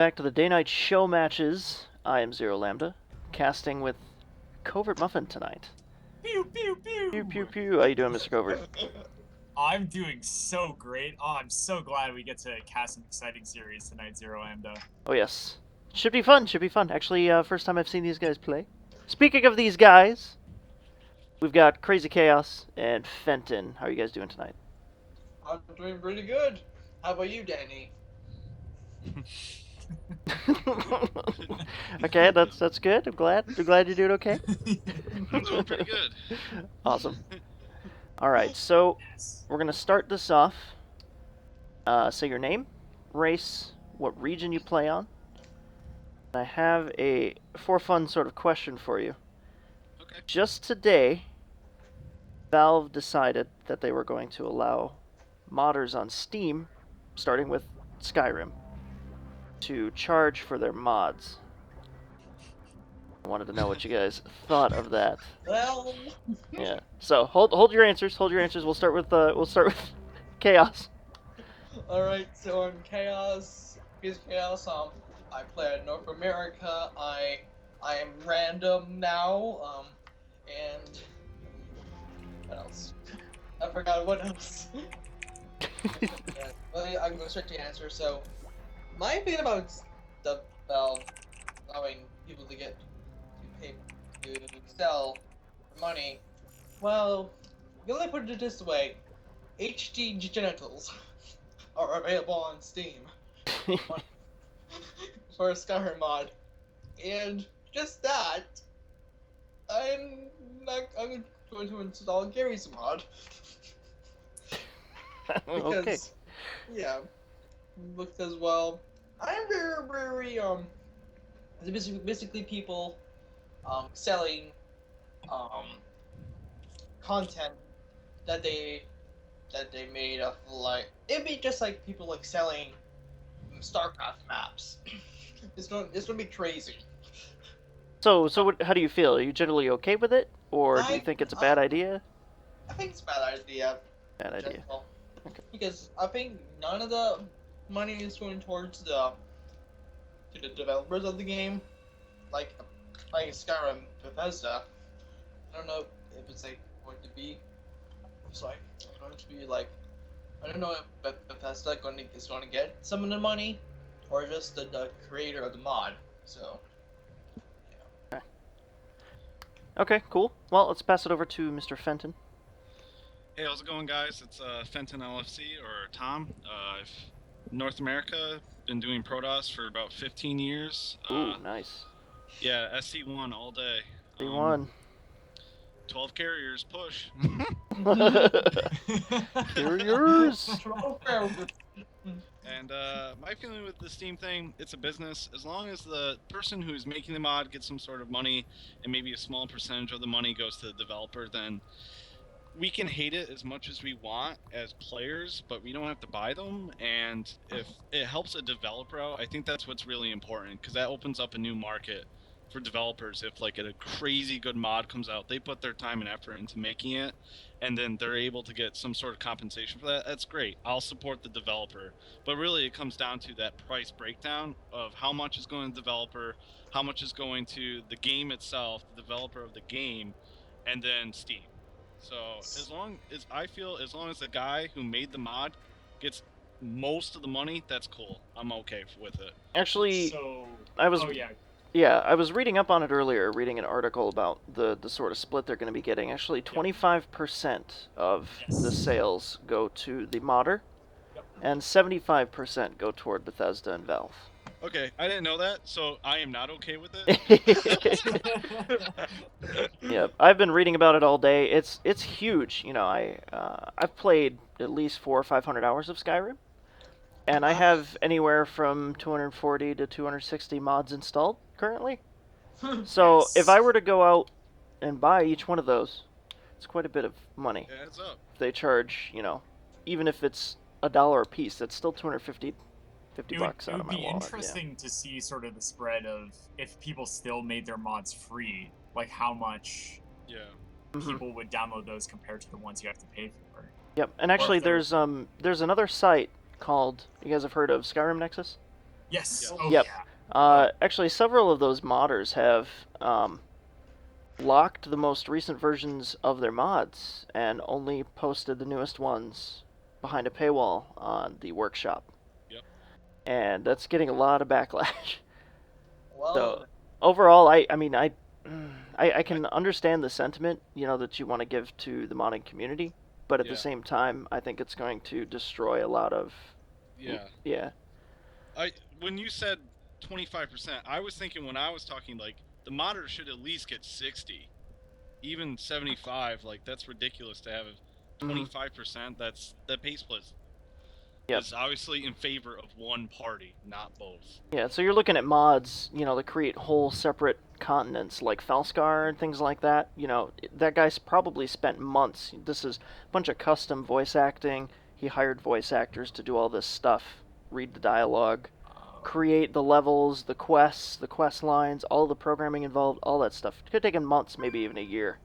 Back to the day-night show matches. I am Zero Lambda, casting with Covert Muffin tonight. Pew pew Pew pew pew. pew. How you doing, Mr. Covert? I'm doing so great. Oh, I'm so glad we get to cast an exciting series tonight, Zero Lambda. Oh yes, should be fun. Should be fun. Actually, first time I've seen these guys play. Speaking of these guys, we've got CrazyChaos and Fenton. How are you guys doing tonight? I'm doing pretty good. How about you, Danny? Okay, that's good. I'm glad you're doing okay. I'm doing pretty good. Awesome. All right, so Yes. we're gonna start this off. Say your name, race, what region you play on. I have a for fun sort of question for you. Okay. Just today, Valve decided that they were going to allow modders on Steam, starting with Skyrim, to charge for their mods. I wanted to know what you guys thought of that. Well, Yeah. So hold your answers. Hold your answers. We'll start with Chaos. all right. So in Chaos, I play in North America. I am random now. And what else? I forgot what else. Yeah, well, I'm gonna start to answer. So, my opinion about the Valve allowing people to pay to sell for money. Well, let me put it this way: HD genitals are available on Steam for a Skyrim mod, and just that, I'm going to install Gary's mod because Okay. yeah, because well, I'm very basically people selling um content that they made of, like, it'd be just like people like selling StarCraft maps. It's gonna be crazy. So how do you feel? Are you generally okay with it, or do you I think it's a bad idea? I think it's a bad idea. Bad in idea. general. Okay. Because I think none of the money is going towards the developers of the game. Like Skyrim, Bethesda. I don't know if it's like going to be. It's like going to be like. I don't know if Bethesda is going to get some of the money, or just the creator of the mod. So. Okay, cool. Well, let's pass it over to Mr. Fenton. Hey, how's it going, guys? It's Fenton LFC, or Tom. I've North America, been doing ProDOS for about 15 years. Ooh, nice. Yeah, SC1 all day. D1. 12 carriers, push. Carriers. And my feeling with the Steam thing, it's a business. As long as the person who's making the mod gets some sort of money, and maybe a small percentage of the money goes to the developer, then we can hate it as much as we want as players, but we don't have to buy them. And if it helps a developer out, I think that's what's really important, because that opens up a new market for developers. If like a crazy good mod comes out, they put their time and effort into making it, and then they're able to get some sort of compensation for that. That's great. I'll support the developer. But really, it comes down to that price breakdown of how much is going to the developer, how much is going to the game itself, the developer of the game, and then Steam. So as long as the guy who made the mod gets most of the money, that's cool. I'm okay with it. Actually, So. I was Oh yeah. yeah, I was reading up on it earlier, reading an article about the sort of split they're going to be getting. Actually, 25% of the Yes. sales go to the modder, Yep. and 75% go toward Bethesda and Valve. Okay, I didn't know that, so I am not okay with it. Yeah, I've been reading about it all day. It's huge. You know, I've played at least 400 or 500 hours of Skyrim, and I have anywhere from 240 to 260 mods installed currently. So Yes. if I were to go out and buy each one of those, it's quite a bit of money. It adds up. If they charge, you know, even if it's $1 a piece, that's still 250 bucks It out would of my be wallet. interesting to see sort of the spread of if people still made their mods free, like how much Yeah. Yeah. Mhm. people would download those compared to the ones you have to pay for. Yep. And actually, if they're- there's another site called, you guys have heard of Skyrim Nexus? Yes. Yeah. Oh Yep. yeah. Actually, several of those modders have locked the most recent versions of their mods and only posted the newest ones behind a paywall on the workshop. Yep. And that's getting a lot of backlash. So Well, overall, I can understand the sentiment, that you want to give to the modding community, but at the Yeah. same time, I think it's going to destroy a lot of. Yeah. Yeah. When you said 25%, I was thinking when I was talking like the modder should at least get 60, even 75. Like that's ridiculous to have Mhm. 25%. That pay split Yep. is obviously in favor of one party, not both. Yeah, so you're looking at mods, that create whole separate continents like Felskar and things like that. That guy's probably spent months. This is a bunch of custom voice acting. He hired voice actors to do all this stuff, read the dialogue, create the levels, the quests, the quest lines, all the programming involved, all that stuff. It could take him months, maybe even a year.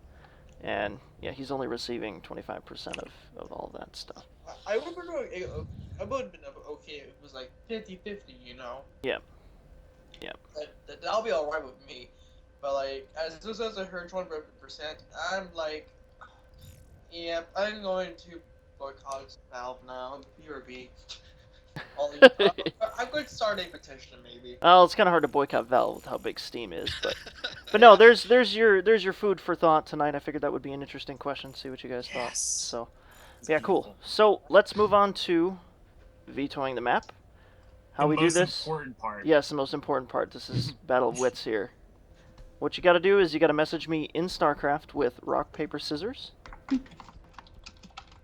And yeah, he's only receiving 25% of all that stuff. I would have been okay if it was like 50-50, you know? Yeah. Yeah. That'll be alright with me. But like, as soon as I heard 25%, I'm like, yeah, I'm going to boycott Valve now. BRB. I could start a petition maybe. Well, it's kind of hard to boycott Valve with how big Steam is, but no, there's your food for thought tonight. I figured that would be an interesting question. See what you guys thought. Yes. So, It's yeah, cool. beautiful. So let's move on to vetoing the map. How The we do most this? important part. Yes, the most important part. This is battle of wits here. What you got to do is you got to message me in StarCraft with rock paper scissors.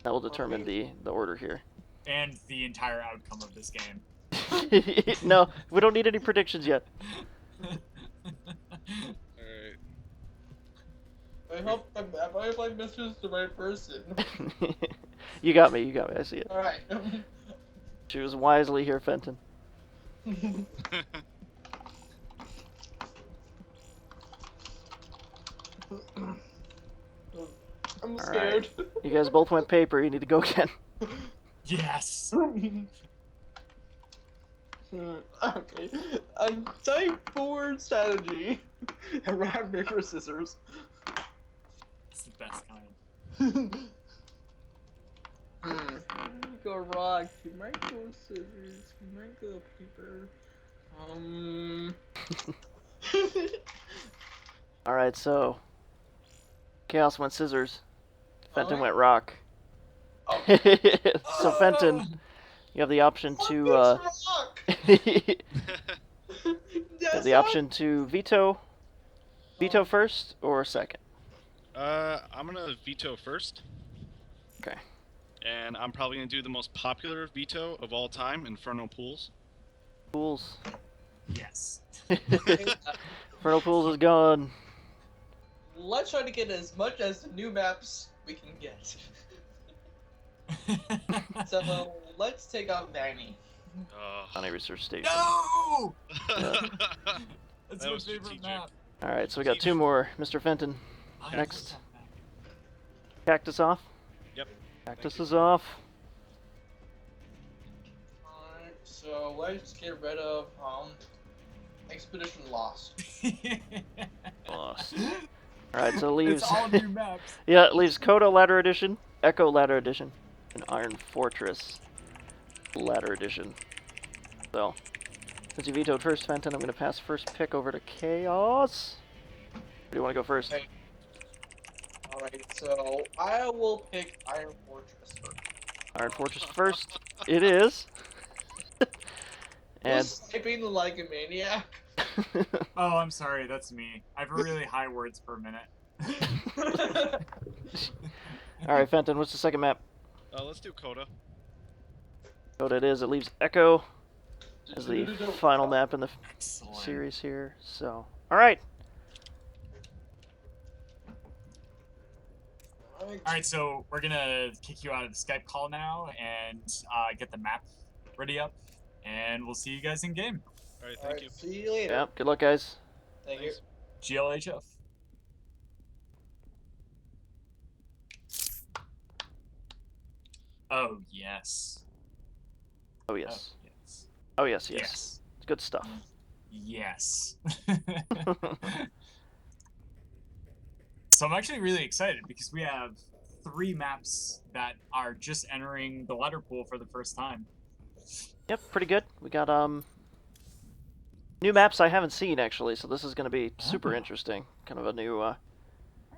That will determine the order here. And the entire outcome of this game. No, we don't need any predictions yet. Alright. I hope I messaged the right person. You got me. I see it. Alright. Choose wisely here, Fenton. I'm All scared. You guys both went paper. You need to go again. Yes. Okay. I'm type 4 strategy. Rock, paper, scissors. It's the best kind. Go rock. You might go scissors. You might go paper. All right, so Chaos went scissors. Fenton Alright. went rock. Oh. So Fenton, you have the option to Rock. you Yes, have the option to veto first or second. I'm gonna veto first. Okay. And I'm probably gonna do the most popular veto of all time, Inferno Pools. Pools. Yes. Inferno Pools is gone. Let's try to get as much as the new maps we can get. So let's take out Manny. On a research station. No! Yeah. That's That my was favorite strategic. map. All right, so we got two more. Mr. Fenton, I Next. love that map. cactus off. Yep. Cactus is off. Alright, so let's get rid of Expedition Lost. Lost. All right, so it leaves. It's all new maps. Yeah, it leaves Kodo Ladder Edition, Echo Ladder Edition, and Iron Fortress Ladder Edition. So, since you vetoed first, Fenton, I'm going to pass first pick over to Chaos. Or do you want to go first? Okay. Alright, so I will pick Iron Fortress first. Iron Fortress first. It is. And Who's typing like a maniac? Oh, I'm sorry, that's me. I have really high words per minute. all right, Fenton, what's the second map? Let's do Coda. Kodo it is. It leaves Echo as the final map in the Excellent. series here. So, all right. Alright, so we're gonna kick you out of the Skype call now and get the map ready up, and we'll see you guys in game. Alright, thank you. See you later. Yeah. Good luck, guys. Thank you. Thanks. GLHF. Oh, yes. Oh Oh, yes. yes. Oh yes. Yes. Yes. It's good stuff. Yes. So I'm actually really excited because we have 3 maps that are just entering the ladder pool for the first time. Yep, pretty good. We got new maps I haven't seen actually, so this is going to be super interesting. Kind of a new All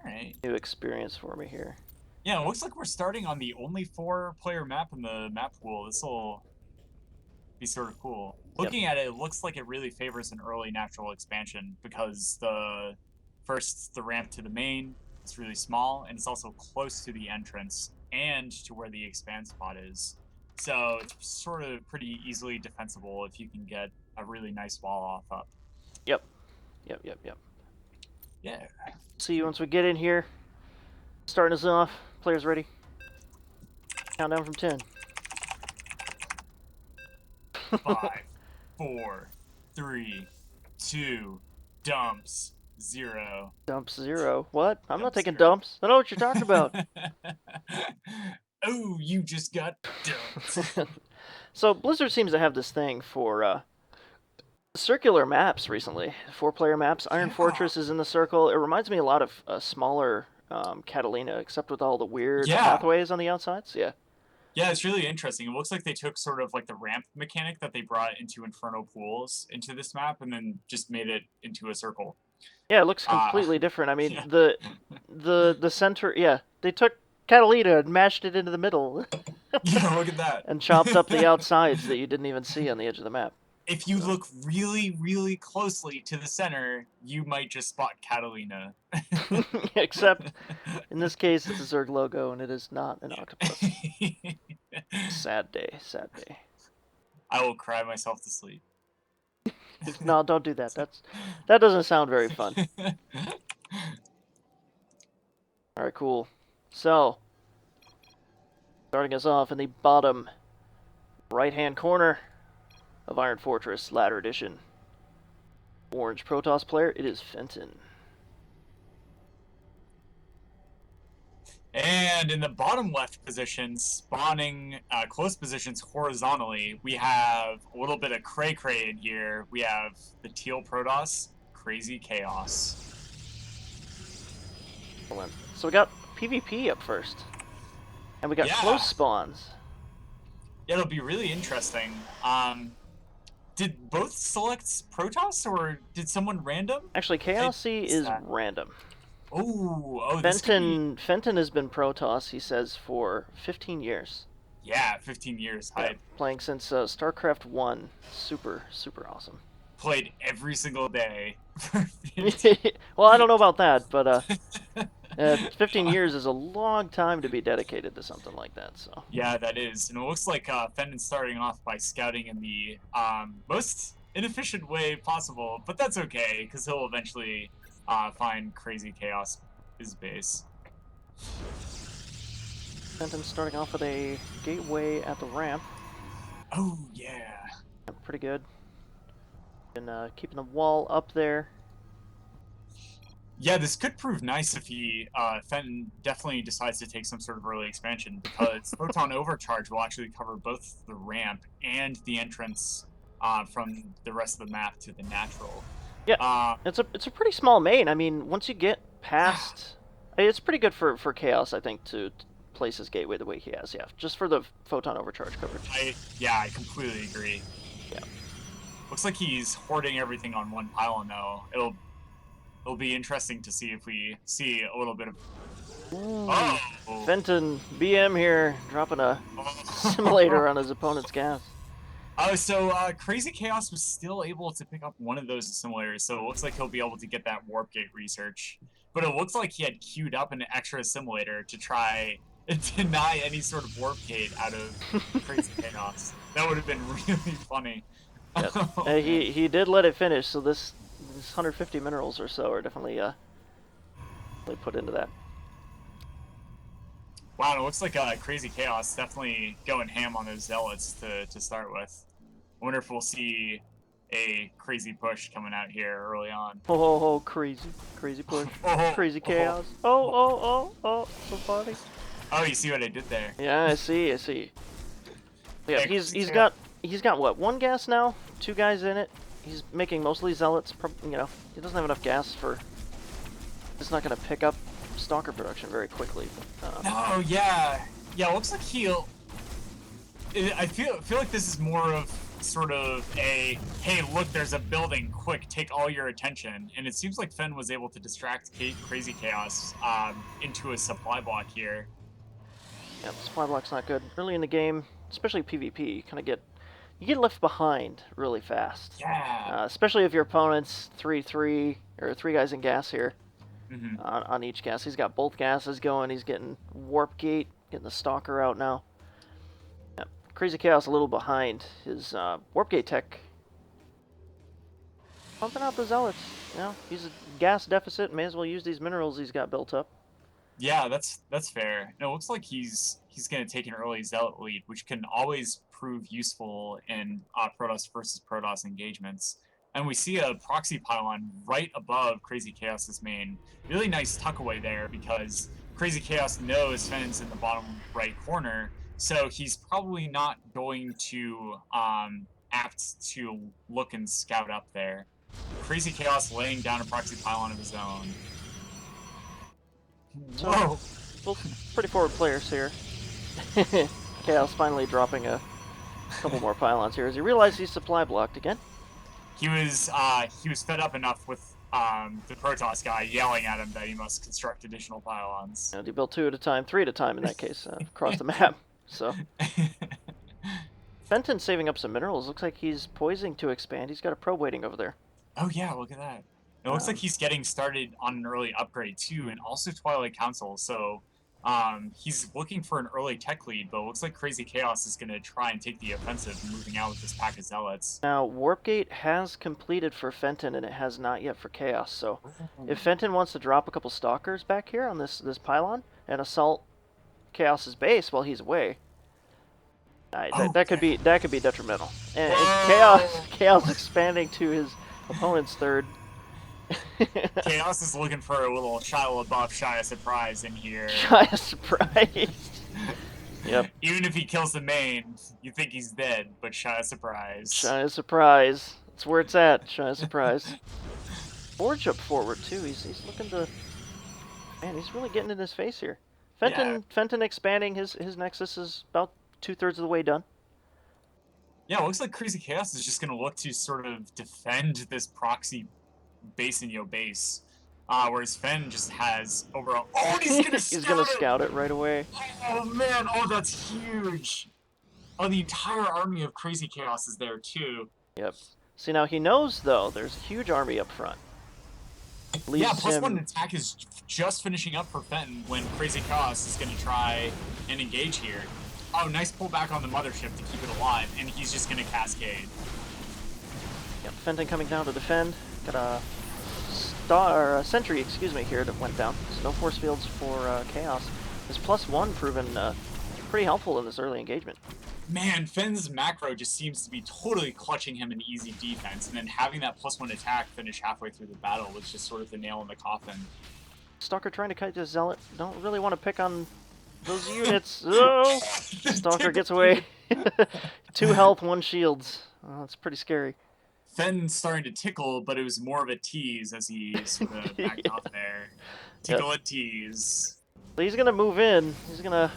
right. new experience for me here. Yeah, it looks like we're starting on the only 4-player map in the map pool. This will be sort of cool. Looking at it, it looks like it really favors an early natural expansion because the ramp to the main is really small, and it's also close to the entrance and to where the expand spot is. So it's sort of pretty easily defensible if you can get a really nice wall off up. Yep. Yeah. See you once we get in here. Starting us off. Players ready? Countdown from 10. 5, 4, 3, 2, dumps, 0. Dumps 0. What? I'm not Dump taking 0. dumps. I know what you're talking about. Oh, you just got dumped. So Blizzard seems to have this thing for circular maps recently. 4-player maps. Iron Fortress is in the circle. It reminds me a lot of smaller Catalina, except with all the weird pathways on the outsides. Yeah. Yeah, it's really interesting. It looks like they took sort of like the ramp mechanic that they brought into Inferno Pools into this map and then just made it into a circle. Yeah, it looks completely different. I mean, yeah. the center, yeah, they took Catalina and mashed it into the middle. Yeah, look at that. And chopped up the outsides that you didn't even see on the edge of the map. If you look really, really closely to the center, you might just spot Catalina. Except, in this case, it's a Zerg logo, and it is not an octopus. Sad day, sad day. I will cry myself to sleep. No, don't do that. That doesn't sound very fun. Alright, cool. So, starting us off in the bottom right-hand corner of Iron Fortress Ladder Edition. Orange Protoss player, it is Fenton. And in the bottom left position, spawning close positions horizontally, we have a little bit of cray-cray in here. We have the teal Protoss, CrazyChaos. So we got PvP up first. And we got close spawns. Yeah, it'll be really interesting. Did both select Protoss, or did someone random? Actually, Chaos is random. Oh, Fenton has been Protoss, he says, for 15 years. Yeah, 15 years. Yeah, playing since StarCraft 1. Super, super awesome. Played every single day. Well, I don't know about that, but 15 years is a long time to be dedicated to something like that. So. Yeah, that is. And it looks like Fenton's starting off by scouting in the most inefficient way possible, but that's okay, because he'll eventually find CrazyChaos his base. Fenton's starting off with a gateway at the ramp. Oh, yeah. Pretty good. And keeping the wall up there. Yeah, this could prove nice if he, Fenton definitely decides to take some sort of early expansion, because Photon Overcharge will actually cover both the ramp and the entrance from the rest of the map to the natural. Yeah, it's a pretty small main. I mean, once you get past, it's pretty good for Chaos, I think, to place his gateway the way he has. Yeah, just for the Photon Overcharge coverage. I completely agree. Yeah. Looks like he's hoarding everything on one pylon, though. It'll be interesting to see if we see a little bit of. Oh, Fenton BM here, dropping a simulator on his opponent's gas. Oh, so CrazyChaos was still able to pick up one of those simulators, so it looks like he'll be able to get that warp gate research. But it looks like he had queued up an extra simulator to try and deny any sort of warp gate out of CrazyChaos. That would have been really funny. Yeah. He did let it finish, so this 150 minerals or so are definitely put into that. Wow, it looks like CrazyChaos definitely going ham on those zealots to start with. I wonder if we'll see a crazy push coming out here early on. Oh, crazy push, CrazyChaos. Oh, so funny. Oh, you see what I did there? Yeah, I see. Yeah, he's got He's got what? 1 gas now? 2 guys in it. He's making mostly zealots. You know, he doesn't have enough gas for. It's not going to pick up stalker production very quickly. No, yeah, yeah. It looks like he'll. I feel like this is more of sort of a hey, look, there's a building, quick, take all your attention. And it seems like Fen was able to distract CrazyChaos into a supply block here. Yeah, supply block's not good. Early in the game, especially PvP, you get left behind really fast. Yeah. Especially if your opponent's 3-3 or 3 guys in gas here Mm-hmm. on each gas. He's got both gases going. He's getting warp gate, getting the stalker out now. Yep. CrazyChaos a little behind his warp gate tech. Pumping out the zealots. You know, he's a gas deficit. May as well use these minerals he's got built up. Yeah, that's fair. And it looks like he's going to take an early zealot lead, which can always prove useful in Protoss versus Protoss engagements. And we see a proxy pylon right above CrazyChaos' main. Really nice tuck away there because CrazyChaos knows Fenn's in the bottom right corner, so he's probably not going to apt to look and scout up there. CrazyChaos laying down a proxy pylon of his own. Whoa! Both pretty forward players here. Chaos finally dropping a couple more pylons here as he realized he's supply blocked again. He was fed up enough with the Protoss guy yelling at him that he must construct additional pylons. And he built 2 at a time, 3 at a time in that case, across the map. So Fenton saving up some minerals. Looks like he's poising to expand. He's got a probe waiting over there. Oh yeah, look at that. It looks like he's getting started on an early upgrade too, and also Twilight Council. So he's looking for an early tech lead, but it looks like CrazyChaos is going to try and take the offensive, moving out with this pack of zealots. Now, Warpgate has completed for Fenton, and it has not yet for Chaos. So if Fenton wants to drop a couple stalkers back here on this pylon and assault Chaos's base while he's away, that could be detrimental. And Chaos expanding to his opponent's third. Chaos is looking for a little Shia LaBeouf Shia surprise in here. Shia surprise. Yep. Even if he kills the main, you think he's dead, but Shia surprise. Shia surprise. That's where it's at. Shia surprise. Forge up forward too. He's looking to. Man, he's really getting in his face here. Fenton expanding his nexus is about 2/3 of the way done. Yeah, it looks like CrazyChaos is just going to look to sort of defend this proxy base in your base, whereas Fen just has overall. Oh, he's gonna scout it right away. Oh man, oh that's huge. Oh, the entire army of CrazyChaos is there too. Yep. See, now he knows though there's a huge army up front. Yeah, +1 attack is just finishing up for Fenton when CrazyChaos is gonna try and engage here. Oh, nice pullback on the mothership to keep it alive, and he's just gonna cascade. Yep, Fenton coming down to defend. Got a sentry, excuse me, here that went down. So no force fields for Chaos. This +1 proven pretty helpful in this early engagement. Man, Fenn's macro just seems to be totally clutching him in easy defense, and then having that +1 attack finish halfway through the battle was just sort of the nail in the coffin. Stalker trying to kite this zealot. Don't really want to pick on those units. Oh! Stalker gets away. 2 health, 1 shields. Oh, that's pretty scary. Fenton's starting to tickle, but it was more of a tease as he sort of backed off there. Tickle and tease. So he's gonna move in. He's gonna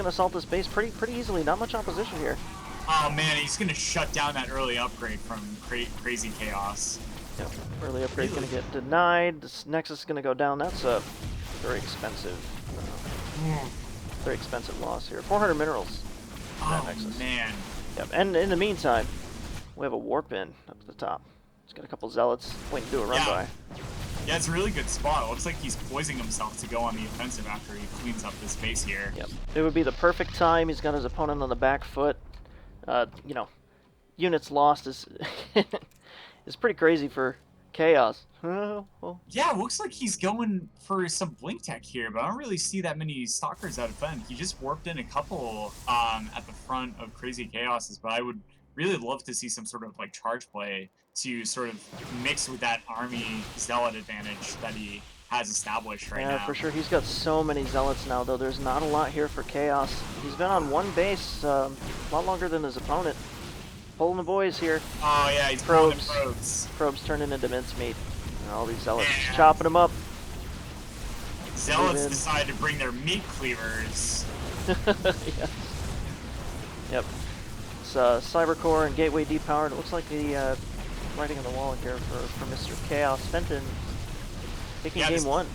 assault this base pretty easily. Not much opposition here. Oh man, he's gonna shut down that early upgrade from CrazyChaos. Yep, early upgrade gonna get denied. This Nexus is gonna go down. That's a very expensive loss here. 400 minerals. Oh Nexus. Man. Yep, and in the meantime, we have a warp in up at the top. He's got a couple zealots waiting to do a run by. Yeah, it's a really good spot. It looks like he's poising himself to go on the offensive after he cleans up this base here. Yep. It would be the perfect time. He's got his opponent on the back foot. You know, units lost is is pretty crazy for Chaos. Yeah, it looks like he's going for some blink tech here, but I don't really see that many stalkers out of Fen. He just warped in a couple at the front of CrazyChaos's, but I would really love to see some sort of like charge play to sort of mix with that army zealot advantage that he has established right now. Yeah, for sure. He's got so many zealots now, though. There's not a lot here for Chaos. He's been on one base a lot longer than his opponent. pulling the boys here. Oh yeah, he's pulling the Probes. probes. Probes turning into mincemeat. And all these zealots Yeah. chopping them up. Zealots in. decided to bring their meat cleavers. Yes. Yep. It's Cybercore and Gateway depowered. It looks like the writing on the wall here for Mr. Chaos. Fenton taking game one.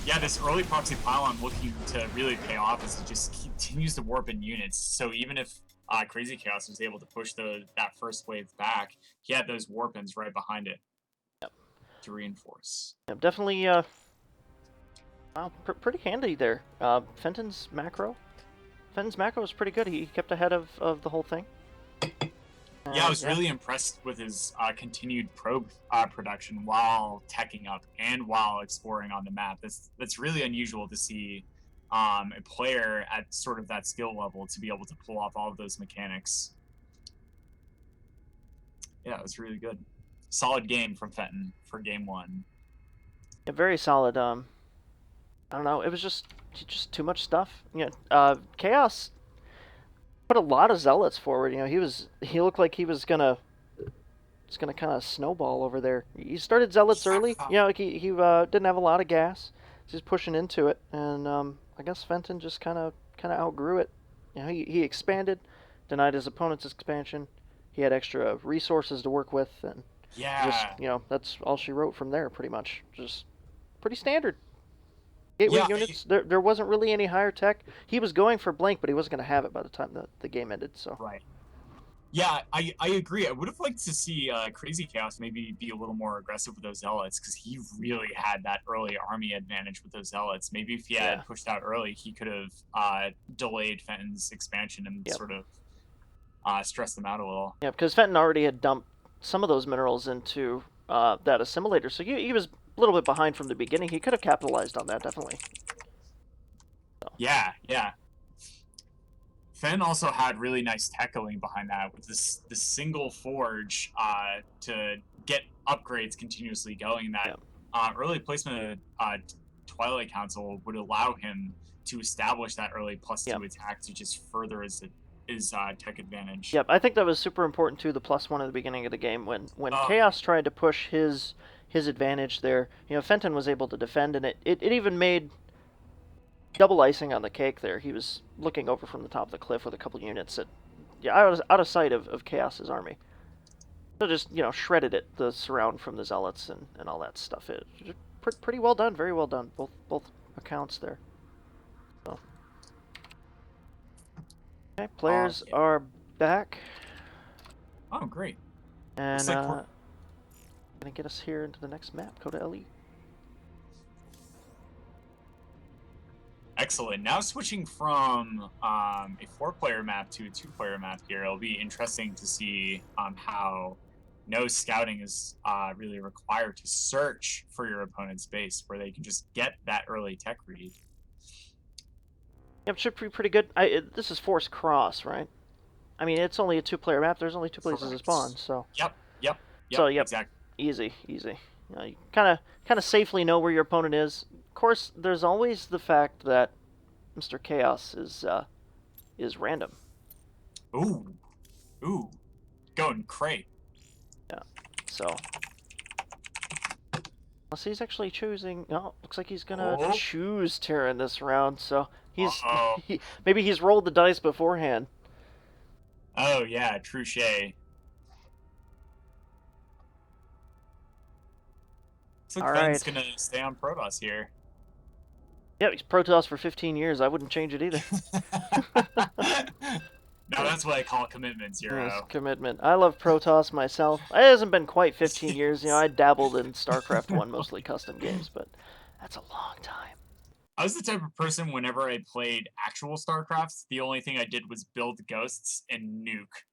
Yeah, this early proxy pylon looking to really pay off as it just continues to warp in units. So even if CrazyChaos was able to push that first wave back, he had those warp-ins right behind it. Yep. To reinforce. Yep, definitely wow, pretty handy there. Fenton's macro was pretty good. He kept ahead of the whole thing. Yeah, I was really impressed with his continued probe production while teching up and while exploring on the map. That's really unusual to see a player at sort of that skill level to be able to pull off all of those mechanics. Yeah, it was really good. Solid game from Fenton for game one. Yeah, very solid. I don't know. It was just too much stuff. Chaos put a lot of zealots forward. He looked like he was gonna kind of snowball over there. He started zealots early. He didn't have a lot of gas. Just pushing into it, and I guess Fenton just kind of outgrew it. He expanded, denied his opponent's expansion. He had extra resources to work with, and just that's all she wrote from there. Pretty much, just pretty standard. Gateway units. There wasn't really any higher tech. He was going for blank, but he wasn't going to have it by the time the game ended. So right. Yeah, I agree. I would have liked to see CrazyChaos maybe be a little more aggressive with those zealots because he really had that early army advantage with those zealots. Maybe if he had pushed out early, he could have delayed Fenton's expansion and sort of stressed them out a little. Yeah, because Fenton already had dumped some of those minerals into that assimilator, so he was a little bit behind from the beginning. He could have capitalized on that, definitely. So. Yeah. Fen also had really nice tackling behind that with this single forge to get upgrades continuously going. That early placement of Twilight Council would allow him to establish that early +2 attack to just further his tech advantage. Yep, I think that was super important too. The +1 at the beginning of the game when Chaos tried to push his advantage there. Fenton was able to defend, and it even made double icing on the cake there. He was looking over from the top of the cliff with a couple units out of sight of Chaos's army. So just, shredded it, the surround from the zealots and all that stuff. Pretty well done, very well done, both accounts there. So. Okay, players are back. Oh, great. And gonna get us here into the next map, Coda LE. Excellent. Now switching from a 4-player map to a 2-player map here, it'll be interesting to see how no scouting is really required to search for your opponent's base, where they can just get that early tech read. Yep, should be pretty good. This is Force Cross, right? I mean, it's only a 2-player map. There's only 2 places to spawn, so. Yep. So exactly. Easy. You kind of safely know where your opponent is. Of course, there's always the fact that Mr. Chaos is random. Ooh, going cray. Yeah. So. Unless he's actually choosing. No, looks like he's gonna choose Terran this round. So maybe he's rolled the dice beforehand. Oh yeah, touche. Looks like Fenn's gonna stay on Protoss here. Yeah, he's Protoss for 15 years. I wouldn't change it either. No, that's what I call commitment, Zero. Yes, commitment. I love Protoss myself. It hasn't been quite 15 years. I dabbled in StarCraft 1, mostly custom games, but that's a long time. I was the type of person, whenever I played actual StarCraft, the only thing I did was build ghosts and nuke.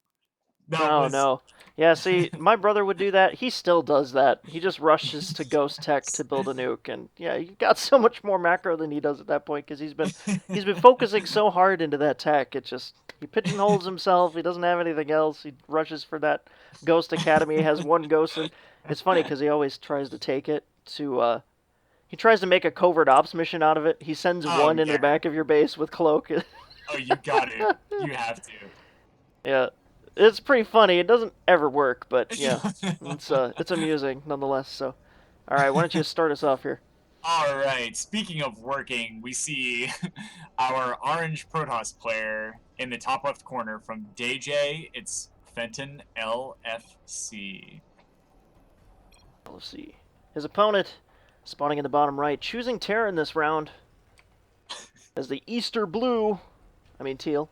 No. Yeah, see, my brother would do that. He still does that. He just rushes to Ghost Tech to build a nuke, and yeah, he got so much more macro than he does at that point because he's been focusing so hard into that tech. It just he pigeonholes himself. He doesn't have anything else. He rushes for that Ghost Academy. He has one ghost, and it's funny because he always tries to take it to. He tries to make a covert ops mission out of it. He sends one into the back of your base with cloak. Oh, you got it. You have to. Yeah. It's pretty funny. It doesn't ever work, but yeah, it's amusing nonetheless. So, all right, why don't you start us off here? All right. Speaking of working, we see our orange Protoss player in the top left corner from DJ. It's Fenton LFC. Let's see. His opponent, spawning in the bottom right, choosing Terra in this round as the Easter Blue. I mean teal.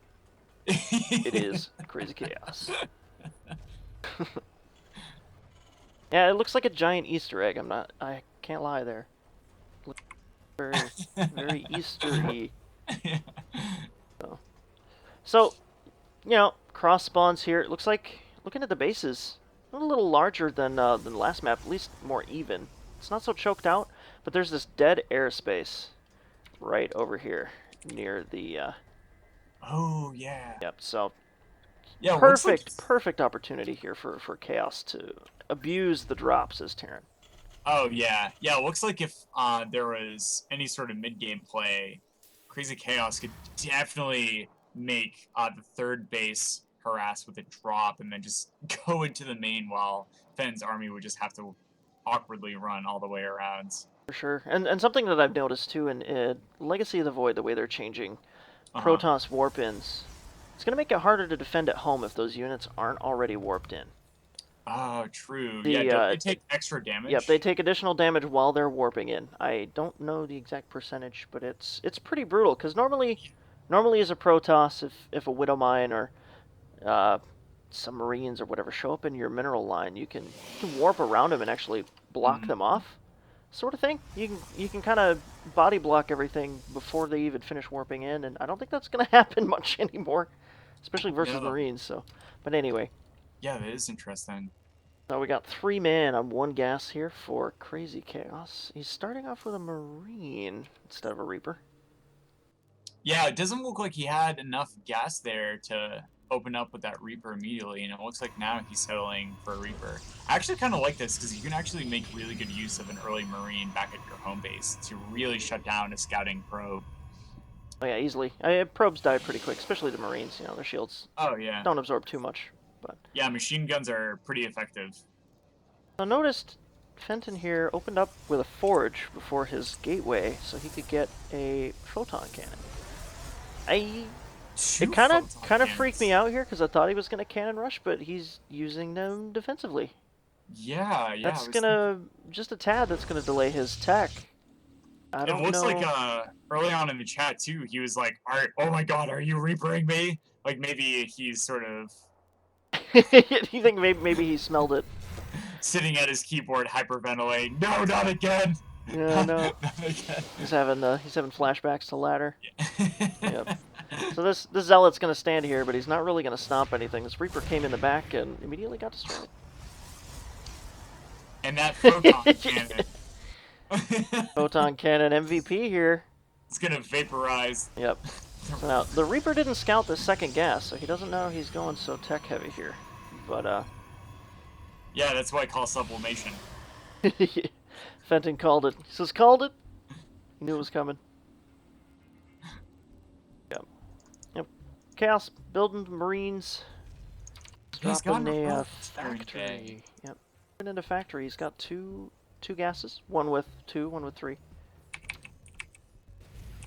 It is CrazyChaos. Yeah, it looks like a giant Easter egg. I can't lie there. Looks very, very Easter-y. So, cross spawns here. It looks like, looking at the bases, a little larger than the last map, at least more even. It's not so choked out, but there's this dead airspace right over here near the. Oh yeah. Yep. So. Yeah. Perfect opportunity here for Chaos to abuse the drops as Terran. Oh yeah. Yeah. It looks like if there was any sort of mid-game play, CrazyChaos could definitely make the third base harass with a drop and then just go into the main while Fenn's army would just have to awkwardly run all the way around. For sure. And something that I've noticed too in Legacy of the Void, the way they're changing Protoss warp-ins, it's going to make it harder to defend at home if those units aren't already warped in. Oh, true. Don't they take extra damage? Yep, they take additional damage while they're warping in. I don't know the exact percentage, but it's pretty brutal, because normally as a Protoss, if a Widow Mine or some Marines or whatever show up in your mineral line, you can warp around them and actually block them off, sort of thing. You can kind of body block everything before they even finish warping in, and I don't think that's going to happen much anymore, especially versus Marines. So, but anyway. Yeah, that is interesting. So we got 3 man on 1 gas here for CrazyChaos. He's starting off with a Marine instead of a Reaper. Yeah, it doesn't look like he had enough gas there to open up with that Reaper immediately, and it looks like now he's settling for a Reaper. I actually kind of like this because you can actually make really good use of an early Marine back at your home base to really shut down a scouting probe. Oh yeah, easily. Probes die pretty quick, especially the Marines. Their shields don't absorb too much. But yeah, machine guns are pretty effective. I noticed Fenton here opened up with a forge before his gateway so he could get a photon cannon. It kind of freaked me out here because I thought he was going to cannon rush, but he's using them defensively. Yeah. That's just a tad that's gonna delay his tech. I don't know. It looks like early on in the chat too, he was like, "Oh my God, are you Reapering me?" Like maybe he's sort of. You think maybe he smelled it? Sitting at his keyboard, hyperventilating. No, not again. Yeah, no. Not again. He's having flashbacks to ladder. Yeah. Yep. So this zealot's gonna stand here, but he's not really gonna stomp anything. This Reaper came in the back and immediately got destroyed. And that photon cannon. Photon cannon MVP here. It's gonna vaporize. Yep. So now the Reaper didn't scout the second gas, so he doesn't know he's going so tech heavy here. But yeah, that's why I call sublimation. Fenton called it. He says called it. He knew it was coming. Yep. Chaos building Marines. Dropping a factory. Yep. Into factory. He's got two gases. One with 2, one with 3.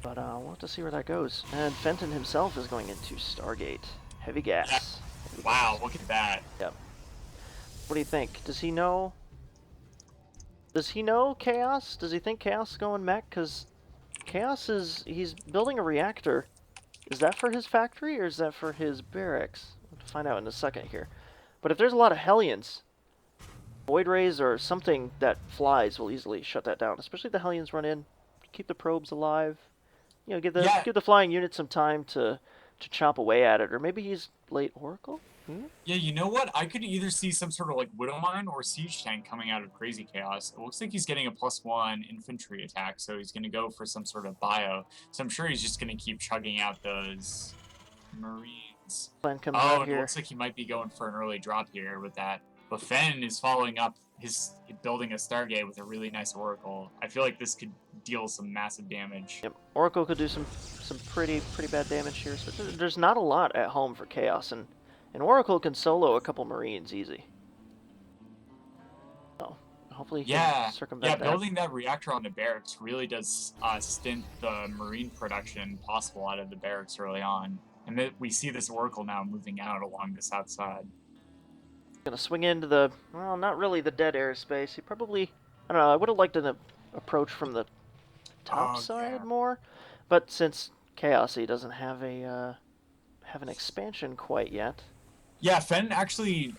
But we'll have to see where that goes. And Fenton himself is going into Stargate. Heavy gas. Yeah. Wow, look at that. Yep. What do you think? Does he know Chaos? Does he think Chaos is going mech? Because Chaos he's building a reactor. Is that for his factory or is that for his barracks? We'll have to find out in a second here. But if there's a lot of Hellions, Void Rays or something that flies will easily shut that down. Especially if the Hellions run in, keep the probes alive. Give the flying unit some time to chop away at it. Or maybe he's late Oracle? Yeah, you know what? I could either see some sort of like Widow Mine or Siege Tank coming out of CrazyChaos. It looks like he's getting a +1 infantry attack, so he's going to go for some sort of bio. So I'm sure he's just going to keep chugging out those Marines. Plan comes out it here. Looks like he might be going for an early drop here with that. But Fenn is following up his building a Stargate with a really nice Oracle. I feel like this could deal some massive damage. Yep, Oracle could do some pretty bad damage here. So there's not a lot at home for Chaos, and And Oracle can solo a couple Marines easy. So hopefully he can circumvent that. Building that reactor on the barracks really does stint the Marine production possible out of the barracks early on. And we see this Oracle now moving out along the south side. Gonna swing into the, well, not really the dead airspace. He probably, I don't know, I would have liked an approach from the top side more. But since Chaos, he doesn't have an expansion quite yet. Yeah, Fenton actually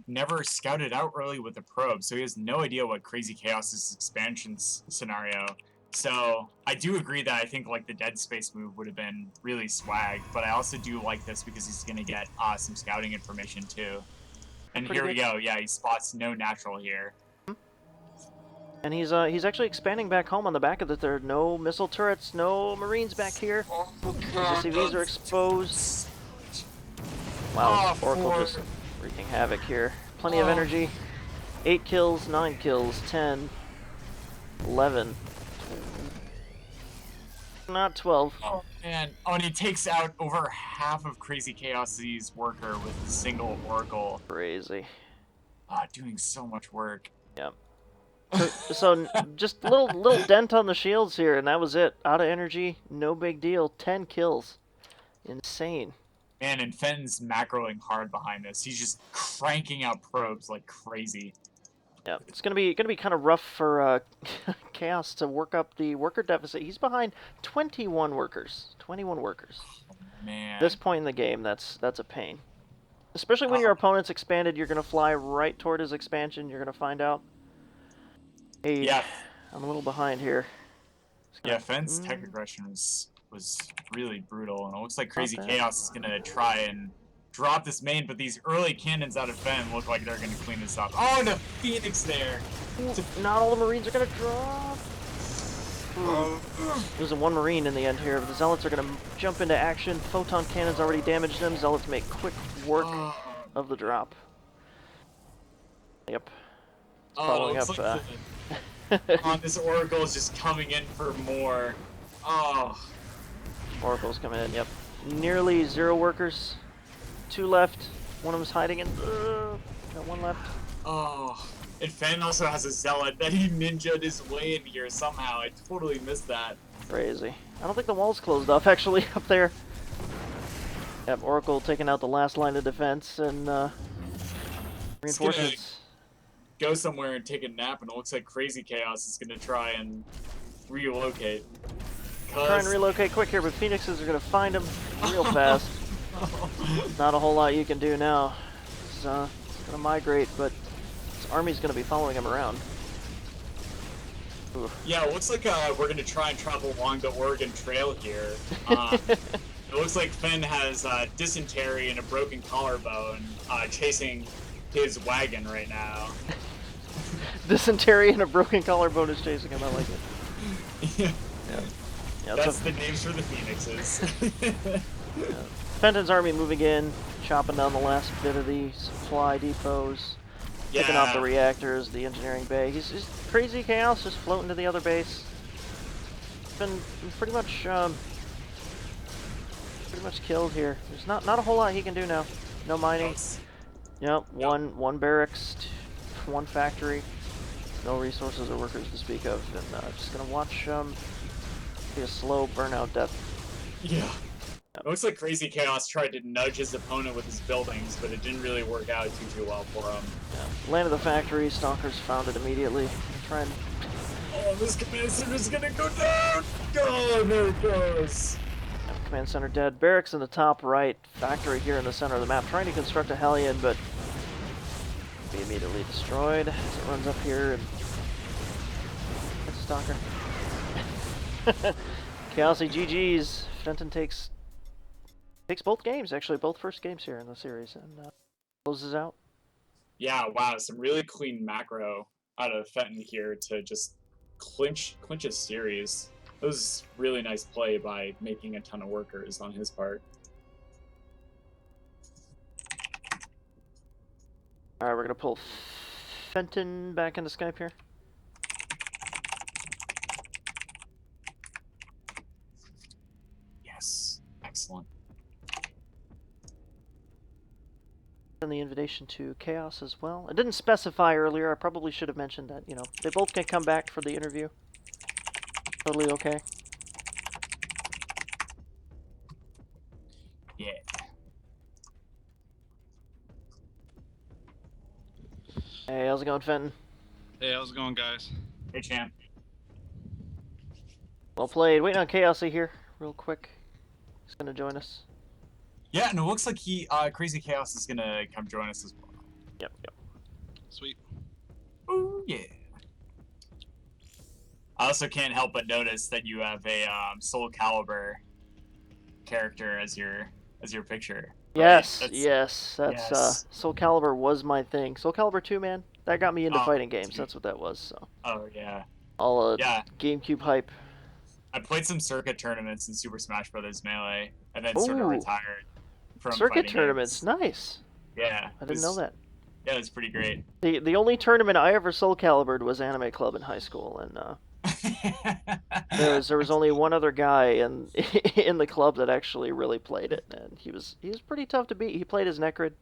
never scouted out early with the probe, so he has no idea what CrazyChaos' expansion scenario. So I do agree that I think like the Dead Space move would have been really swag, but I also do like this because he's gonna get some scouting information too. And here we go. Yeah, he spots no natural here. And he's actually expanding back home on the back of it. There are no missile turrets, no Marines back here. The CVs are exposed. Wow, Oracle just wreaking havoc here. Plenty of energy. 8 kills, 9 kills, 10, 11. Not 12. Oh, man. Oh, and he takes out over half of CrazyChaos' worker with a single Oracle. Crazy. Doing so much work. Yep. So just a little dent on the shields here, and that was it. Out of energy, no big deal. 10 kills. Insane. Man, and Fenton's macroing hard behind this. He's just cranking out probes like crazy. Yeah, it's gonna be kind of rough for Chaos to work up the worker deficit. He's behind 21 workers. 21 workers. Oh, man. This point in the game, that's a pain. Especially when your opponent's expanded, you're gonna fly right toward his expansion. You're gonna find out. Hey, yeah. I'm a little behind here. Yeah, Fenn's tech aggression was really brutal, and it looks like CrazyChaos is gonna try and drop this main, but these early cannons out of Fen look like they're gonna clean this up. Oh, and a Phoenix there! Not all the Marines are gonna drop. Losing one Marine in the end here, but the Zealots are gonna jump into action. Photon cannons already damaged them. Zealots make quick work of the drop. Yep. Following up. Like this Oracle is just coming in for more. Oh. Oracle's coming in, yep. Nearly 0 workers. 2 left. One of them's hiding in. Got 1 left. Oh. And Fen also has a Zealot that he ninja'd his way in here somehow. I totally missed that. Crazy. I don't think the wall's closed off, actually, up there. Yep, Oracle taking out the last line of defense, and reinforcements. Go somewhere and take a nap, and it looks like CrazyChaos is going to try and relocate. Try and relocate quick here, but Phoenixes are going to find him real fast. Not a whole lot you can do now. It's going to migrate, but his army's going to be following him around. Ooh. Yeah, it looks like we're going to try and travel along the Oregon Trail here. It looks like Fen has dysentery and a broken collarbone chasing his wagon right now. Dysentery and a broken collarbone is chasing him. I like it. Yeah. Yeah, that's the names for the Phoenixes. Fenton's army moving in, chopping down the last bit of the supply depots, picking off the reactors, the engineering bay. He's just CrazyChaos just floating to the other base. Been pretty much killed here. There's not a whole lot he can do now. No mining. Yep, one barracks, 1 factory. No resources or workers to speak of, and just gonna watch be a slow burnout death. Yeah. Yep. It looks like CrazyChaos tried to nudge his opponent with his buildings, but it didn't really work out too well for him. Yeah. Land of the factory, Stalkers found it immediately. Trying. Oh, this command center's gonna go down! Oh, there it goes! Command center dead. Barracks in the top right. Factory here in the center of the map. Trying to construct a Hellion, but be immediately destroyed as it runs up here and it's a Stalker. Chaosy GG's. Fenton takes both games, actually, both first games here in the series, and closes out. Yeah, wow, some really clean macro out of Fenton here to just clinch a series. It was really nice play by making a ton of workers on his part. Alright, we're gonna pull Fenton back into Skype here. Yes, excellent. Send the invitation to Chaos as well. I didn't specify earlier. I probably should have mentioned that. They both can come back for the interview. Totally okay. Yeah. Hey, how's it going, Fenton? Hey, how's it going, guys? Hey, champ. Well played. Waiting on Chaos here, real quick. He's gonna join us. Yeah, and it looks like CrazyChaos is gonna come join us as well. Yep. Sweet. Ooh, yeah. I also can't help but notice that you have a Soul Calibur character as your picture. Right? Yes. That's Soul Calibur was my thing. Soul Calibur 2, man. That got me into fighting games. That's what that was. So. Oh yeah. All Yeah. GameCube hype. I played some circuit tournaments in Super Smash Bros. Melee, and then sort of Ooh. retired from Circuit fighting tournaments, games. nice. Yeah. I didn't know that. Yeah, it was pretty great. The only tournament I ever Soul Calibured was Anime Club in high school, and there was only one other guy in in the club that actually really played it, and he was pretty tough to beat. He played as Necrid.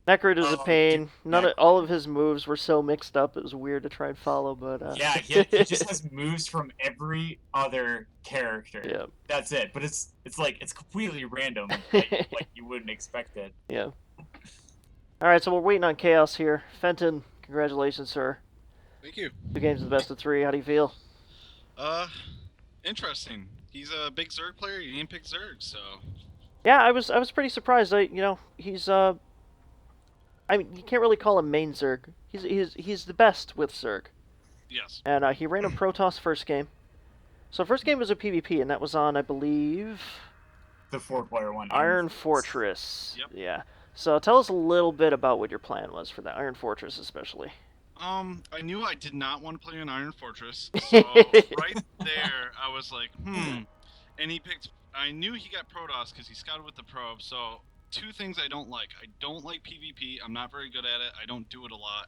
Necrid was a pain. All of his moves were so mixed up. It was weird to try and follow, but yeah, he just has moves from every other character. Yeah. That's it. But it's completely random, like you wouldn't expect it. Yeah. All right, so we're waiting on Chaos here. Fenton, congratulations, sir. Thank you. 2 games of the best of 3. How do you feel? Interesting. He's a big Zerg player. He didn't pick Zerg, so. Yeah, I was pretty surprised. He's I mean, you can't really call him main Zerg. He's the best with Zerg. Yes. And he ran a Protoss first game. So first game was a PvP, and that was on, I believe, The 4-player one. Iron Fortress. Yep. Yeah. So tell us a little bit about what your plan was for that Iron Fortress, especially. I knew I did not want to play an Iron Fortress, so right there I was like, and he picked. I knew he got Protoss because he scouted with the probe. So 2 things I don't like. I don't like PvP. I'm not very good at it. I don't do it a lot,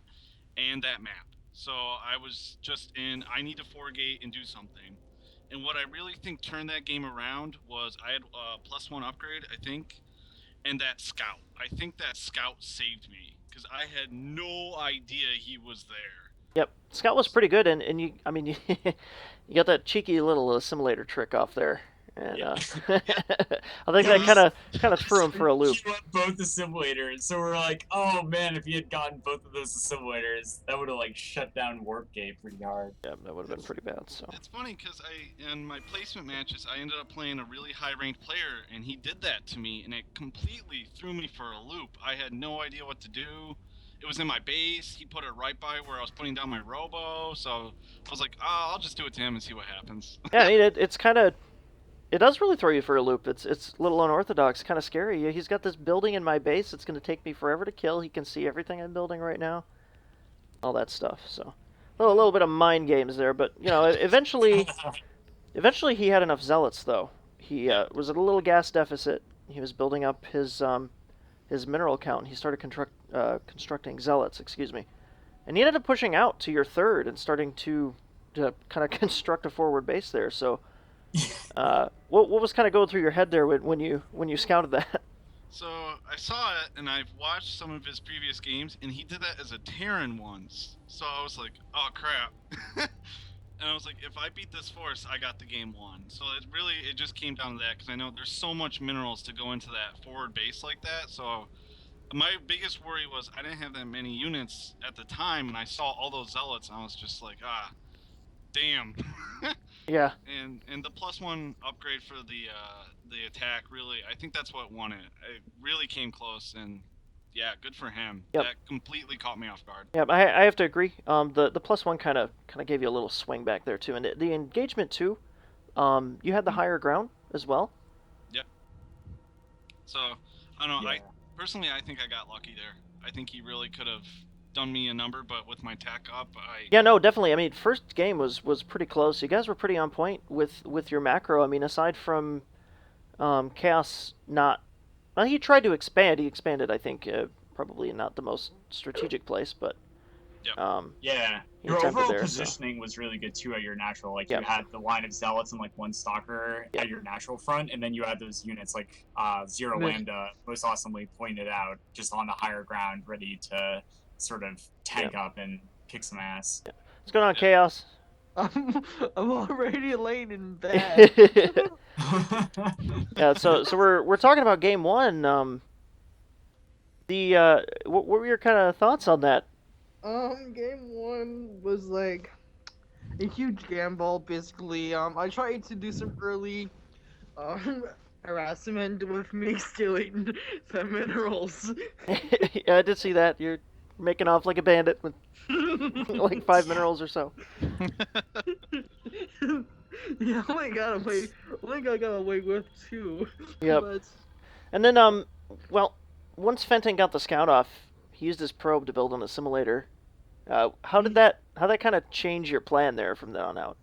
and that map. So I was just in. I need to forgate and do something. And what I really think turned that game around was I had a +1 upgrade, I think. And that scout. I think that scout saved me because I had no idea he was there. Yep, scout was pretty good, and you you got that cheeky little simulator trick off there, and Yeah. I think that kind of threw him for a loop. He went both assimilators, so we're like, oh man, if he had gotten both of those assimilators, that would have shut down Warpgate pretty hard. Yeah, that would have been pretty bad. So It's funny because in my placement matches I ended up playing a really high ranked player, and he did that to me, and it completely threw me for a loop. I had no idea what to do. It was in my base. He put it right by where I was putting down my robo, so I was like, I'll just do it to him and see what happens. yeah, I mean it does really throw you for a loop. It's a little unorthodox, kind of scary. He's got this building in my base. It's going to take me forever to kill. He can see everything I'm building right now, all that stuff. So a little bit of mind games there, but eventually he had enough zealots though. He was at a little gas deficit. He was building up his mineral count. He started constructing zealots, and he ended up pushing out to your 3rd and starting to kind of construct a forward base there. So, what was kind of going through your head there when you scouted that? So I saw it, and I've watched some of his previous games, and he did that as a Terran once. So I was like, oh crap. And I was like, if I beat this force, I got the game won. So it just came down to that, because I know there's so much minerals to go into that forward base like that. So my biggest worry was I didn't have that many units at the time, and I saw all those zealots, and I was just like, damn. Yeah. And the +1 upgrade for the attack, really, I think that's what won it. It really came close, and yeah, good for him. Yep. That completely caught me off guard. Yeah, I have to agree. The +1 kind of gave you a little swing back there too, and the engagement too. You had the higher ground as well. Yep. So I don't know. Yeah. I think I got lucky there. I think he really could have done me a number, but with my tech up, Yeah, no, definitely. I mean, first game was pretty close. You guys were pretty on point with your macro. I mean, aside from Chaos not. He tried to expand. He expanded, I think, probably not the most strategic place, but Yep. Yeah, he your attempted overall there. positioning was really good too at your natural. Like Yep. you had the line of zealots and like one stalker Yep. at your natural front, and then you had those units like Zero Meh. Lambda most awesomely pointed out, just on the higher ground, ready to sort of tank up and kick some ass. What's going on, Chaos? I'm already late in bed. Yeah, so we're talking about game one. What were your kind of thoughts on that? Game one was like a huge gamble. Basically, I tried to do some early, harassment with me stealing the minerals. Yeah, I did see that. You're making off like a bandit with like 5 minerals or so. Yeah, oh my god, I got away with two. Yep. But And then well, once Fenton got the scout off, he used his probe to build an assimilator. How did that kind of change your plan there from then on out?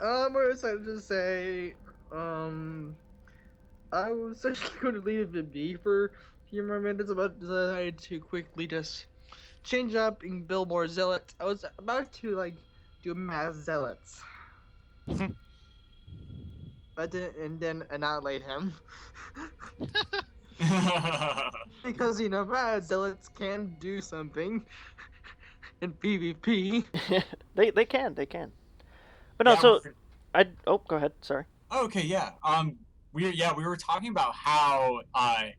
I decided to say, I was actually going to leave it be for a few more minutes, but decided to quickly just change up and build more zealots. I was about to like do mass zealots, but then annihilate him because mass zealots can do something in PvP. they can. But no, Yeah, so go ahead. Sorry. Okay, yeah. We were talking about how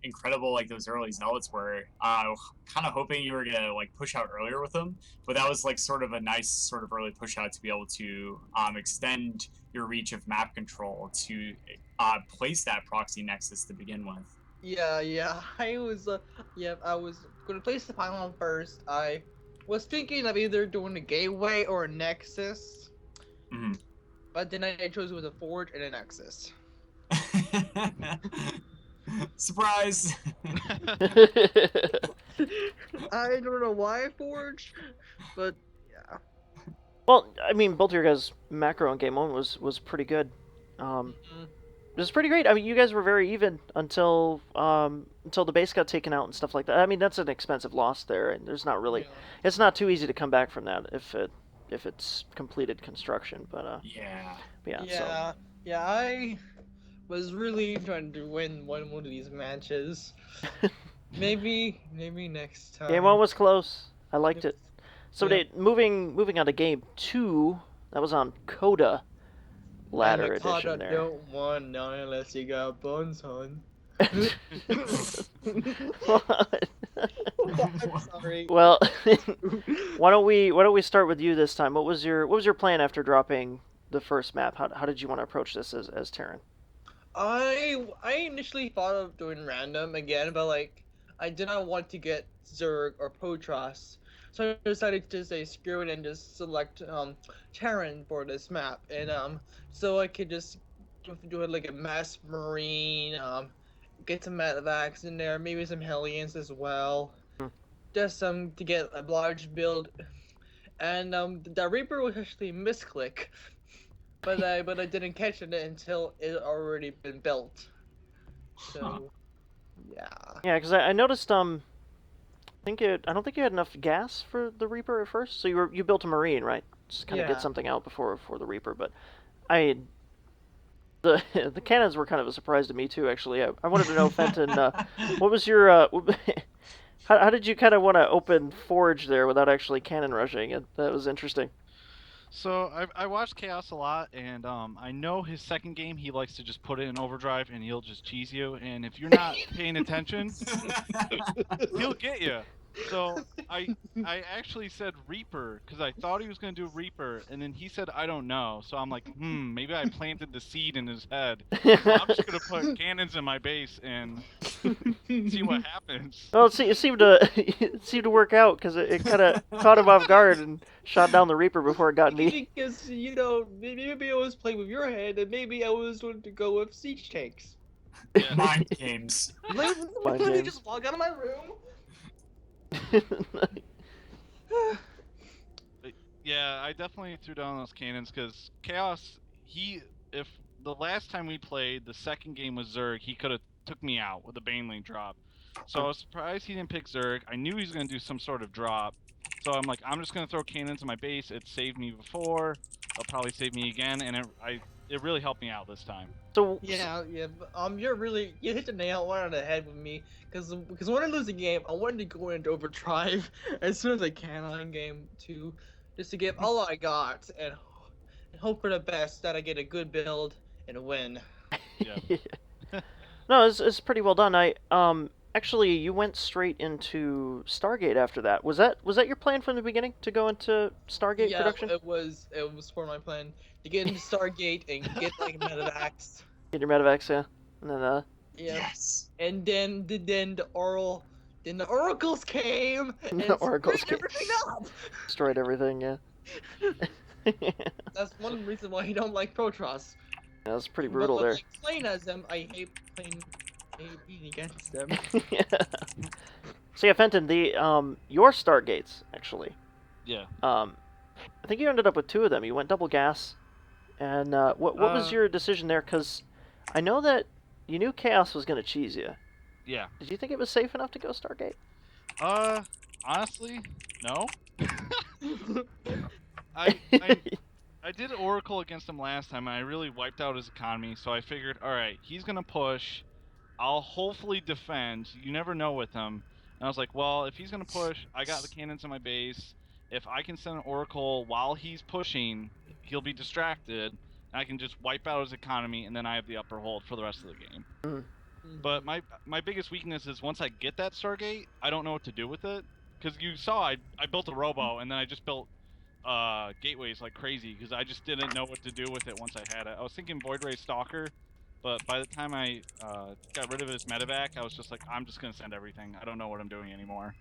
incredible like those early zealots were. Kind of hoping you were gonna like push out earlier with them, but that was like sort of a nice sort of early push out to be able to extend your reach of map control to place that proxy nexus to begin with. Yeah. I was gonna place the pylon first. I was thinking of either doing a gateway or a nexus, Mm-hmm. but then I chose it was a forge and a nexus. Surprise! I don't know why I forged, but yeah. Well, I mean, both of your guys' macro in game one was pretty good. Mhm. It was pretty great. I mean, you guys were very even until the base got taken out and stuff like that. I mean, that's an expensive loss there, and there's not really. Yeah. It's not too easy to come back from that if it's completed construction. But Yeah. So Yeah, I was really trying to win one of these matches. Maybe next time. game one was close. I liked it. So Yeah. moving on to game two, that was on Coda ladder and the edition Coda there. don't want none unless you got buns on. What? I'm sorry. Well, why don't we start with you this time? What was your plan after dropping the first map? How did you want to approach this as Terran? I initially thought of doing random again, but like I did not want to get Zerg or Potros, so I decided to say screw it and just select Terran for this map, and so I could just do it like a mass marine, get some medevacs in there, maybe some Hellions as well, just to get a large build, and the Reaper was actually misclick. But I didn't catch it until it had already been built. So, yeah. Yeah, because I noticed I don't think you had enough gas for the Reaper at first, so you built a Marine, right? Just kind of Yeah. get something out before the Reaper. But the the cannons were kind of a surprise to me too. Actually, I wanted to know, Fenton, what was your how did you kind of want to open Forge there without actually cannon rushing it? That was interesting. So I watched Chaos a lot, and I know his second game he likes to just put it in overdrive, and he'll just cheese you. And if you're not paying attention, he'll get you. So I actually said Reaper because I thought he was gonna do Reaper, and then he said I don't know. So I'm like, maybe I planted the seed in his head. So I'm just gonna put cannons in my base and see what happes. Well, it seemed to work out because it kind of caught him off guard and shot down the Reaper before it got me. Because maybe I was playing with your head, and maybe I was going to go with siege tanks. Yeah. Mind games. Let Mind me games. just log out of my room. Yeah, I definitely threw down those cannons because Chaos, if the last time we played, the second game was Zerg, he could have took me out with a Baneling drop. So I was surprised he didn't pick Zerg. I knew he was going to do some sort of drop. So I'm like, I'm just gonna throw cannons in my base. It saved me before. It'll probably save me again, and it really helped me out this time. So Yeah, but, you hit the nail right on the head with me, because when I lose a game, I wanted to go into overdrive as soon as I can on game 2, just to give all I got and hope for the best that I get a good build and win. Yeah. No, it's pretty well done. Actually, you went straight into Stargate after that. Was that your plan from the beginning to go into Stargate Yeah, production? it was for my plan to get into Stargate and get like medevacs. Get your medevacs, yeah, and then Yeah, Yes. and then the oracles came and the oracles screwed everything up. destroyed everything, yeah. That's one reason why I don't like Protoss. That was pretty brutal But there. like playing as them, I hate being against them. Yeah. So yeah, Fenton, your Stargates actually. Yeah. I think you ended up with 2 of them. You went double gas, and what was your decision there? Because I know that you knew Chaos was gonna cheese you. Yeah. Did you think it was safe enough to go Stargate? Honestly, no. I did Oracle against him last time, and I really wiped out his economy. So I figured, all right, he's gonna push. I'll hopefully defend. You never know with him. And I was like, well, if he's gonna push, I got the cannons in my base. If I can send an Oracle while he's pushing, he'll be distracted. And I can just wipe out his economy, and then I have the upper hold for the rest of the game. Mm. But my biggest weakness is once I get that Stargate, I don't know what to do with it. Because you saw I built a robo, and then I just built gateways like crazy because I just didn't know what to do with it once I had it. I was thinking Void Ray Stalker, but by the time I got rid of his medevac, I was just like, I'm just gonna send everything. I don't know what I'm doing anymore.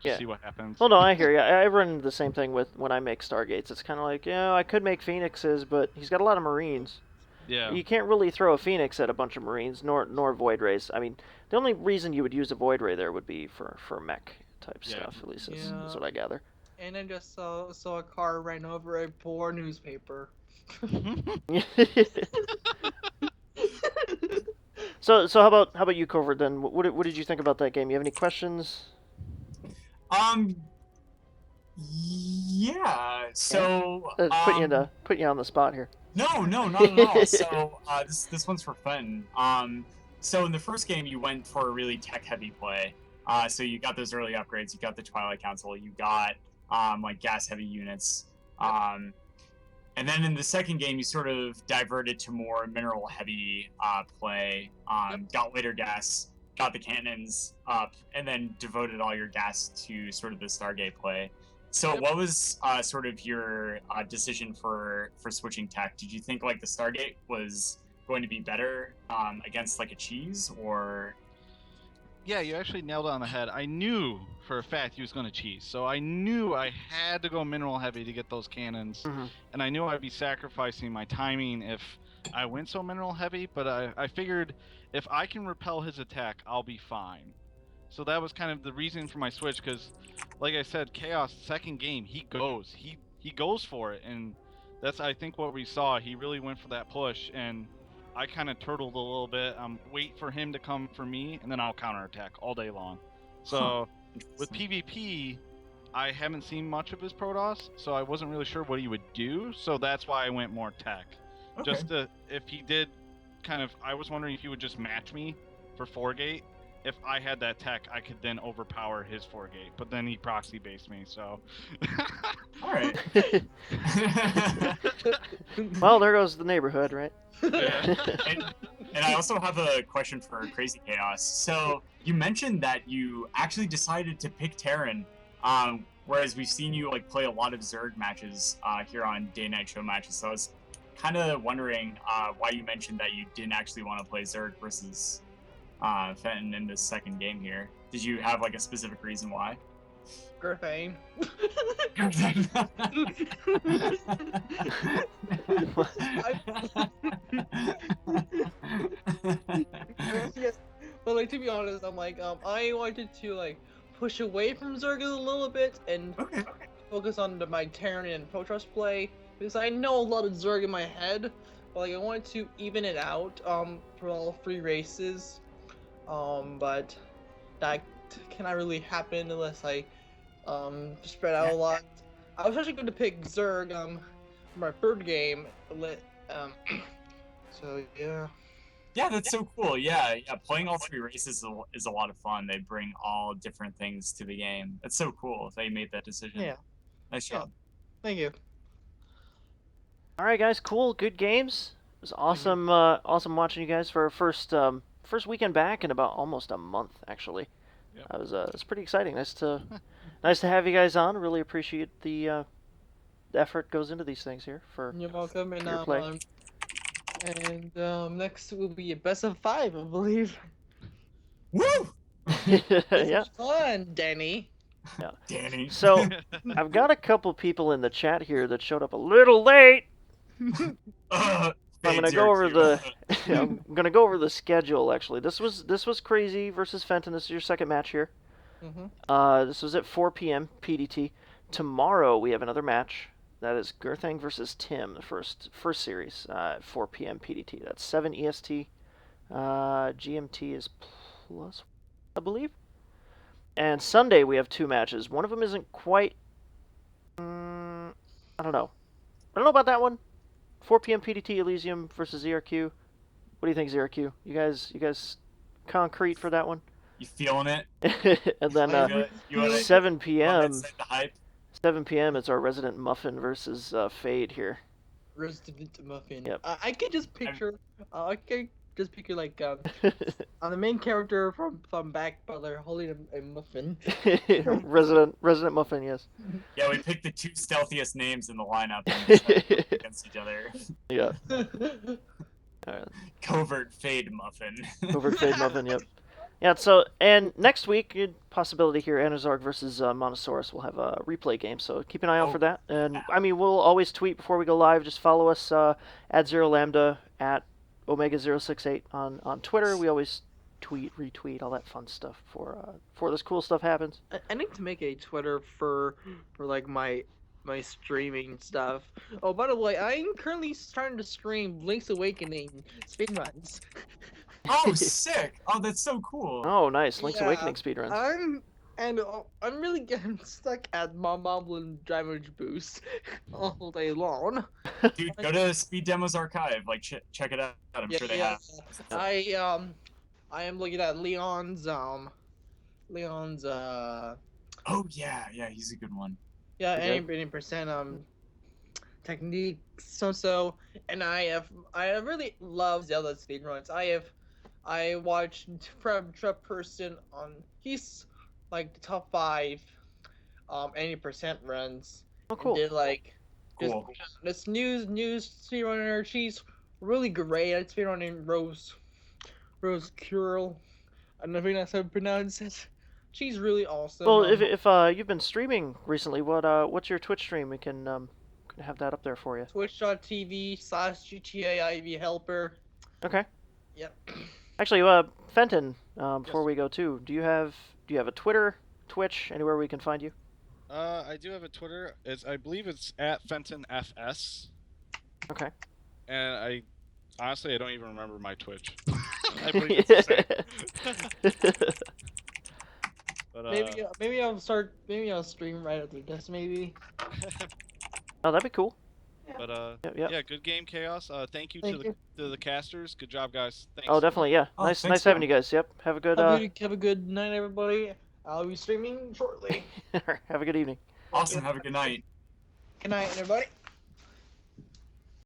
Just see what happens. Well, no, I hear you. I run into the same thing with when I make Stargates. It's kind of like, I could make Phoenixes, but he's got a lot of Marines. Yeah. You can't really throw a Phoenix at a bunch of Marines, nor Void Rays. I mean, the only reason you would use a Void Ray there would be for mech type stuff. At least is what I gather. And I just saw a car ran over a poor newspaper. So how about you, Covert? Then what did you think about that game? You have any questions? Yeah. So Put you on the spot here. No, not at all. So this one's for Fenton. So in the first game, you went for a really tech-heavy play. So you got those early upgrades. You got the Twilight Council. You got like gas-heavy units. And then in the second game, you sort of diverted to more mineral-heavy play. Got later gas, got the cannons up, and then devoted all your gas to sort of the Stargate play. So what was sort of your decision for switching tech? Did you think like the Stargate was going to be better against like a cheese, or? Yeah, you actually nailed it on the head. I knew for a fact he was going to cheese, so I knew I had to go mineral heavy to get those cannons, and I knew I'd be sacrificing my timing if I went so mineral heavy, but I figured if I can repel his attack, I'll be fine. So that was kind of the reason for my switch, because like I said, Chaos, second game, he goes for it, and that's, I think, what we saw. He really went for that push, and I kind of turtled a little bit. Wait for him to come for me, and then I'll counterattack all day long. So with PvP, I haven't seen much of his Protoss, so I wasn't really sure what he would do, so that's why I went more tech. Okay. Just if he did I was wondering if he would just match me for 4-gate. If I had that tech, I could then overpower his 4-gate, but then he proxy based me, so. All right. Well, there goes the neighborhood, right? Yeah. And I also have a question for CrazyChaos. So you mentioned that you actually decided to pick Terran, whereas we've seen you like play a lot of Zerg matches here on Day Night Show matches. So I was kind of wondering why you mentioned that you didn't actually want to play Zerg versus Fenton in this second game here. Did you have like a specific reason why? Griffin. But like, to be honest, I'm like, I wanted to like push away from Zerg a little bit and focus on my Terran and Protoss play, because I know a lot of Zerg in my head, but like I wanted to even it out for all 3 races. But that cannot really happen unless I Spread out a lot. I was actually going to pick Zerg for my third game. So yeah. Yeah, that's so cool. Yeah, playing all three races is a lot of fun. They bring all different things to the game. That's so cool if they made that decision. Yeah. Nice job. Thank you. All right, guys, cool, good games. It was awesome, awesome watching you guys for our first weekend back in about almost a month, actually. Yep. It's pretty exciting. Nice to have you guys on. Really appreciate the effort goes into these things here for You're welcome. And your play. Next will be a best of 5, I believe. Woo! This Yeah. was fun, Danny. Yeah. Danny. So I've got a couple people in the chat here that showed up a little late. I'm gonna go over the I'm gonna go over the schedule. Actually, this was Crazy versus Fenton. This is your second match here. This was at 4 p.m. PDT. Tomorrow we have another match. That is Gerthang versus Tim, the first series, 4 p.m. PDT. That's 7 EST. GMT is plus, I believe. And Sunday we have 2 matches. One of them isn't quite. I don't know. I don't know about that one. 4 p.m. PDT Elysium versus ZRQ. What do you think, ZRQ? You guys concrete for that one? You feeling it? And then You wanna 7 p.m. set the hype? 7 p.m. It's our Resident Muffin versus Fade here. Resident Muffin. Yep. I could just picture. Like on the main character from Back Butler holding a muffin. Resident Muffin, yes. Yeah, we picked the 2 stealthiest names in the lineup and set them against each other. Yeah. All right. Covert Fade Muffin. Covert Fade Muffin, yep. Yeah, so, and next week, possibility here, Anazarg versus Monosaurus will have a replay game, so keep an eye out for that. And, I mean, we'll always tweet before we go live. Just follow us at Zero Lambda, at Omega068 on Twitter. We always tweet, retweet, all that fun stuff before this cool stuff happens. I need to make a Twitter for like my streaming stuff. Oh, by the way, I'm currently starting to stream Link's Awakening speedruns. Oh, sick! Oh, that's so cool. Oh, nice. Link's Yeah, Awakening speedruns. I'm really getting stuck at Moblin damage boost all day long. Dude, go to Speed Demos Archive. Like, check it out. I'm sure they have. I am looking at Leon's Oh yeah, he's a good one. yeah, Okay. 80% technique so and I really love Zelda speedruns. I watched Trap Person on he's like the top 5 80% runs. Oh, cool. Did like Cool. this new speedrunner. She's really great at speedrunning Rose Curl. I don't know if that's how to pronounce it. She's really awesome. Well, if you've been streaming recently, what's your Twitch stream? We can have that up there for you. Twitch.tv/GTA Helper. Okay. Yep. Actually, Fenton, before we go too, do you have a Twitter, Twitch, anywhere we can find you? I do have a Twitter. I believe it's at FentonFS. Okay. And I don't even remember my Twitch. I believe it's the same. But, Maybe I'll stream right after this. Maybe. Oh, that'd be cool. But Yep. yeah, good game, Chaos. Thank you Thank to the casters. Good job, guys. Thanks. Oh, definitely, yeah. Oh, Nice thanks, having man. you guys. Yep. Have a good Have a good night, everybody. I'll be streaming shortly. have a good evening. Awesome. Have a good night. Good night, everybody.